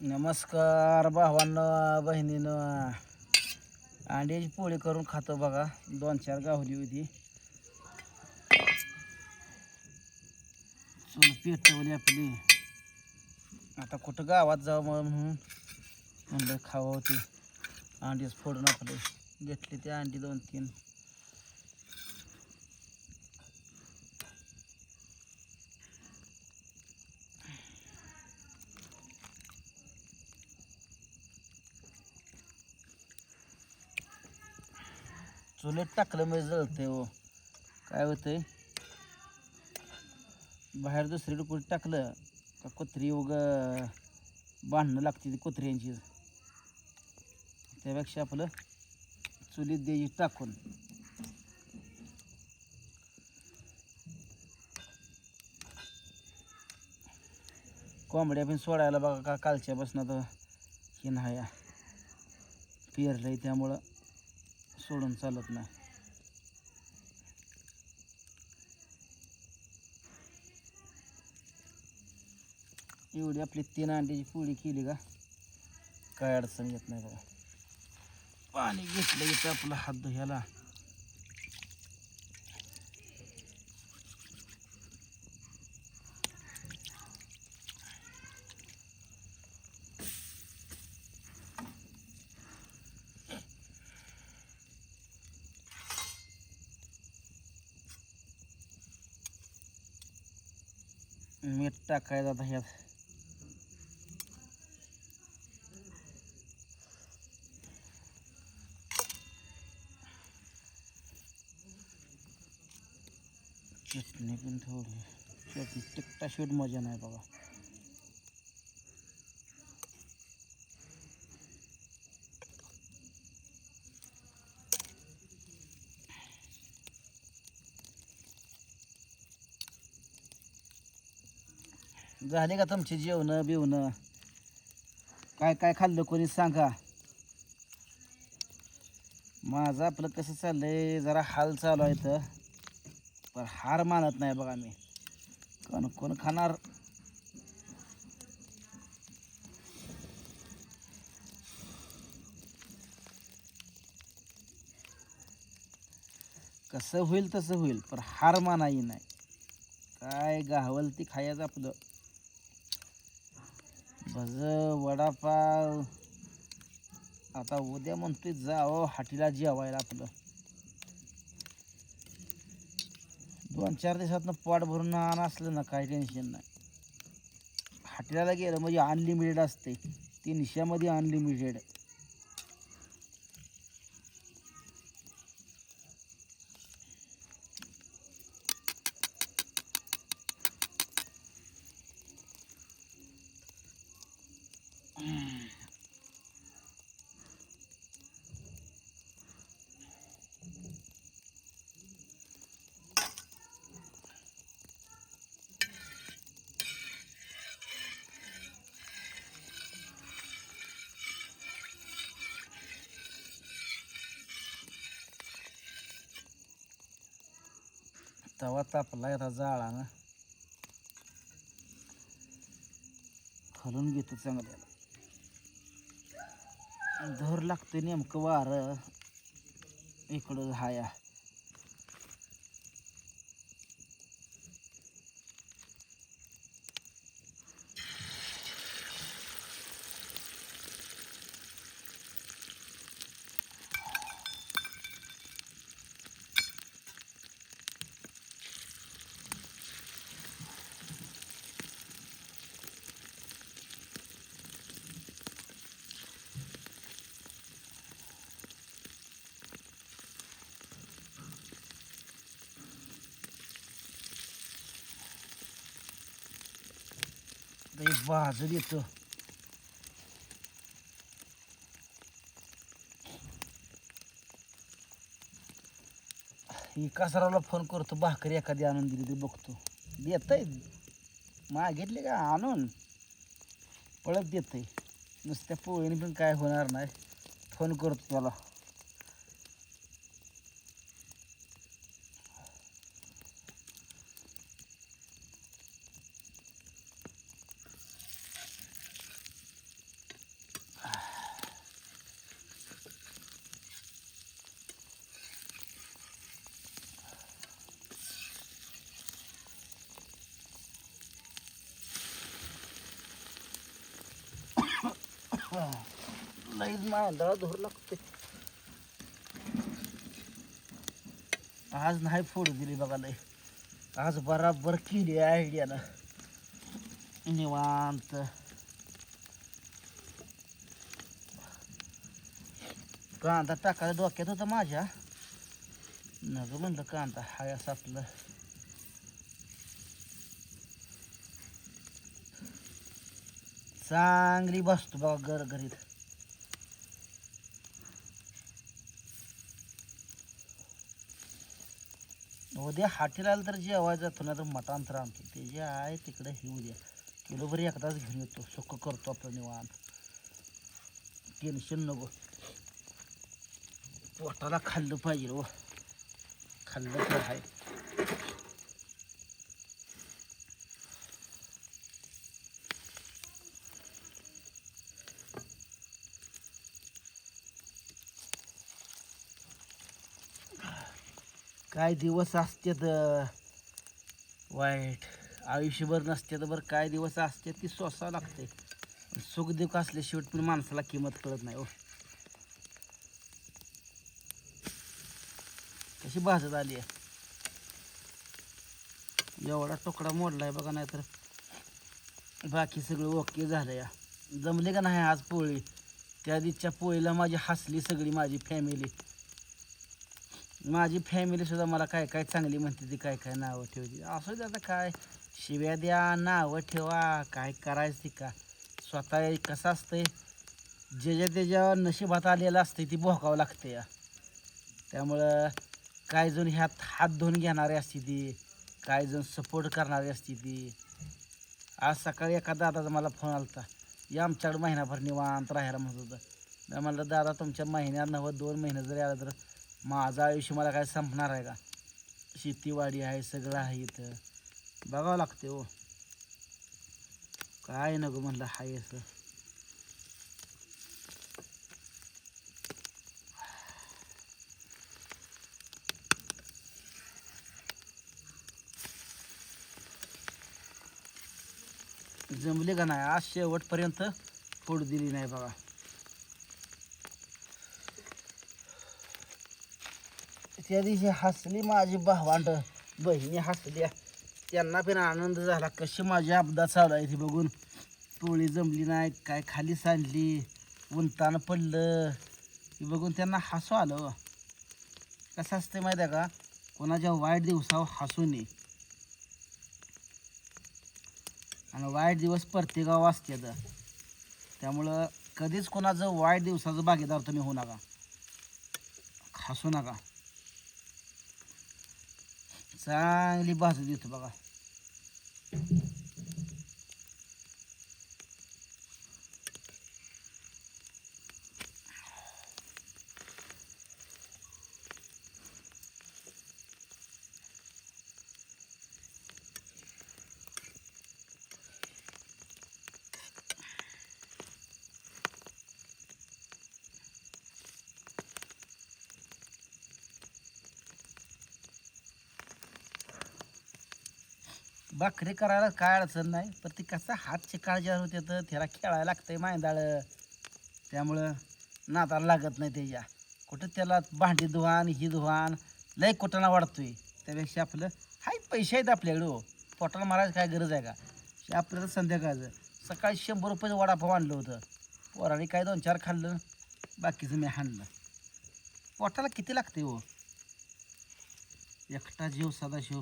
नमस्कार भावांनो बहिणीनं. अंड्याची पोळी करून खातो बघा. 2-4 गावली होती. चूल पेटवली आपली. आता कुठं गावात जावं म्हणून म्हणलं खावं होती. अंडीच फोडून आपले घेतली ती अंडी 2-3. चुलीत टाकलं म्हणजे जळतंय हो. काय होतंय, बाहेर दुसरीकडे कुठे टाकलं का कुत्री भांडणं लागते ती कुत्र्यांची. त्यापेक्षा आपलं चुलीत द्यायची टाकून. कोंबड्या पण सोडायला बघा का कालच्यापासून तर हे नाही पेरलंय, त्यामुळं सोडून चालत नाही. एवढी आपली 3 अंड्याची पोळी केली का काय अडचण येत नाही बघा. पाणी घेतलं इथं आपला हात धुयाला. मीठ टाकायचं आता ह्यात. चटणी पण थोडी. चटणी तिखटा शिवट मजा नाही बघा. झाले का तुमची जेवणं बिवणं? काय काय खाल्लं कोणी सांगा. माझं आपलं कसं चाललंय, जरा हाल चालू आहे तर, पण हार मानत नाही बघा मी. कोण खाणार. कसं होईल तसं होईल, पण हार मानाही नाही. काय गावल ती खायचं आपलं. भज वडापाव. आता उद्या म्हणतोय जावं हाटीला जेवायला आपलं. 2-4 दिवसातनं पोट भरून आणा असलं ना काही टेन्शन नाही. हाटीला गेलं म्हणजे अनलिमिटेड असते. 300मध्ये अनलिमिटेड. तवा तापला आता जाळा ना, खालून घेतो चांगल्याला. धर लागतं नेमकं वारं इकडं हाया. भाजून येतो. ही कासाराला फोन करतो, भाकरी एखादी आणून दिली तरी बघतो. देतय मागितले का आणून पळत देतय. नुसत्या पोळीने पण काय होणार नाही. फोन करतो त्याला. लईच मांदळा धरू लागते. आज नाही फोडू दिली बघा लय. आज बराबर केली आयडियानं निवांत. कांदा टाकायला डोक्यात होता माझ्या, नग म्हणलं कांदा हाय असं आपलं. चांगली बसतो बघा गरगरीत. उद्या हाटीला आलं तर जेवायचं जातो ना तर मटान तर आणतो. ते जे आहे तिकडे हे उद्या किलोभर एकदाच घेऊन येतो. सुक्क करतो आपलं निवांत, टेन्शन नको. पोटाला खाल्लं पाहिजे हो, खाल्लं तर आहे. काय दिवस असतात वाईट, आयुष्यभर नसते तर बरं. काय दिवस असतात ती सोसावं लागते. सुखदुःख असल्याशिवाय पण माणसाला किंमत कळत नाही हो. कशी भाजत आली आहे. एवढा तुकडा मोडला आहे बघा, नाही तर बाकी सगळं ओके झालं या. जमले का नाही आज पोळी. त्या दिवशीच्या पोळीला माझी हसली सगळी माझी फॅमिली. माझी फॅमिली सुद्धा मला काय काय चांगली म्हणते ती, काय काय नावं ठेवते. असं दे आता काय शिव्या द्या, नावं ठेवा, काय करायचं ती का. स्वतः कसं असतंय, ज्याच्या त्याच्या नशिबात आलेलं असतं ती भोगावं लागते या. त्यामुळं काय जण ह्यात हात धुवून घेणारे असते ती, काय जण सपोर्ट करणारी असते ती. आज सकाळी एका दादाचा मला फोन आला होता, या आमच्याकडे महिनाभर निवांत राहायला म्हणत होतं. मी म्हणलं दादा तुमच्या महिन्यात 2 महिने जरी आलं तर माझं आयुष्य मला काय संपणार आहे का. शेतीवाडी आहे, सगळं आहे, इथं बघावं लागते हो. काय नको म्हणलं हाय असं. जमले का नाही आज शेवटपर्यंत फोड दिली नाही बघा. त्या दिवशी हसली माझी भावांड, बहिणी हसल्या, त्यांना पण आनंद झाला. कशी माझी अपदा चालू आहे ती बघून. पोळी जमली नाही, काय खाली सांडली, उंतानं पडलं, हे बघून त्यांना हसू आलं. कसं असतं माहिती आहे का, कोणाच्या वाईट दिवसावर हसू नये. आणि वाईट दिवस प्रत्येकावर असतात. त्यामुळं कधीच कोणाचं वाईट दिवसाचं भागीदार तुम्ही होऊ नका, हसू नका. चांगली भाजू देतो बघा. भाकरी करायला काय अडचण नाही, पण ती कसा हात चिकाळजार होते तर त्याला खेळायला लागतंय मांदाळ. त्यामुळं नादाला लागत नाही त्याच्या. कुठं त्याला भांडी धुवान ही धुवान लय कुटाणा वाढतोय. त्यापेक्षा आपलं हाय पैसे आहेत आपल्याकडे हो, पोटाला मारायचं काय गरज आहे का. आपल्याला संध्याकाळचं सकाळी 100 रुपयाचं वडापाव आणलं होतं. पोराने काय 2-4 खाल्लं, बाकीचं मी हाणलं. पोटाला किती लागते हो. एकटा जीव सदाशिव.